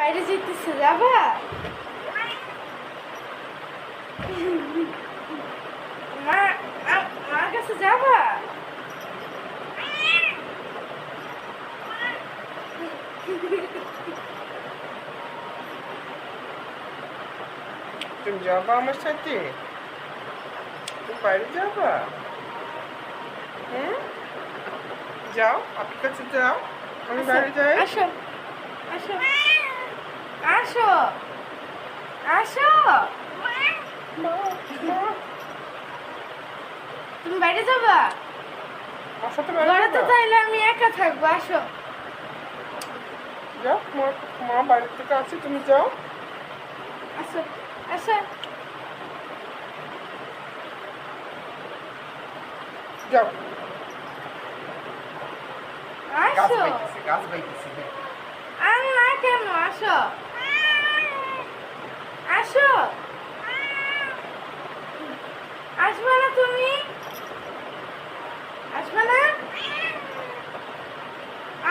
বাইরে যেতেছে যাবা? মা মার কাছে যাবা? তুমি যাবা আমার সাথে? তুমি বাইরে যাবা? হুম, যাও, আপনার কাছে যাও, আমি বাইরে যাই। আসো আসো আসো আসো। তুমি বাইরে যাবা? আমার সাথে বাইরে ঘরে তো যাবা? তাইলে আমি একা থাকবো। আসো যাও, মা বাইরে থেকে আছে, তুমি যাও। আসো আসো যাও। আসো। গাছ বাইতেছে। আর না কেন? আসো আসো। আসবে না তুমি? আসবে না?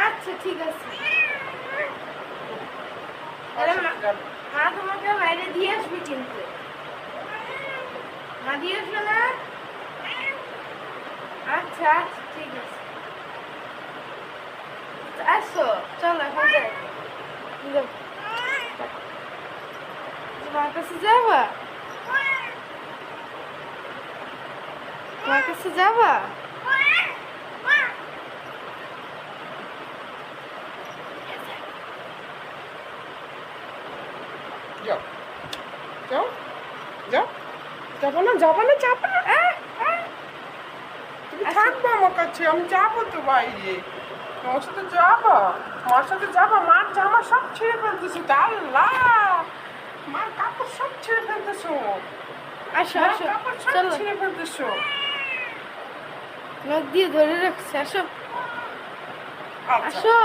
আচ্ছা ঠিক আছে। তাহলে মা তোমাকে বাইরে দিয়ে আসবে কিন্তু। মা দিয়ে আসবে না? আচ্ছা আচ্ছা ঠিক আছে। আসো চলো এখন যাই। যাও। মার কাছে যাবা? মার কাছে যাবা? যাও, যাও, যাও। যাবো না, যাবো না, যাবো না। তুমি থাকবো আমার কাছে, আমি যাবো তো বাইরে। তোমার সাথে যাবো, মার সাথে যাবো। মার জামা সব ছিঁড়ে ফেলতেছো, আল্লাহ! মার কাপড় সব ছিঁড়ে ফেলতেছো। আসো মার আসো কাপড় সব চলো। ছিঁড়ে ফেলতেছো। নখ দিয়ে ধরে রাখছি। আসো আচ্ছা। আসো।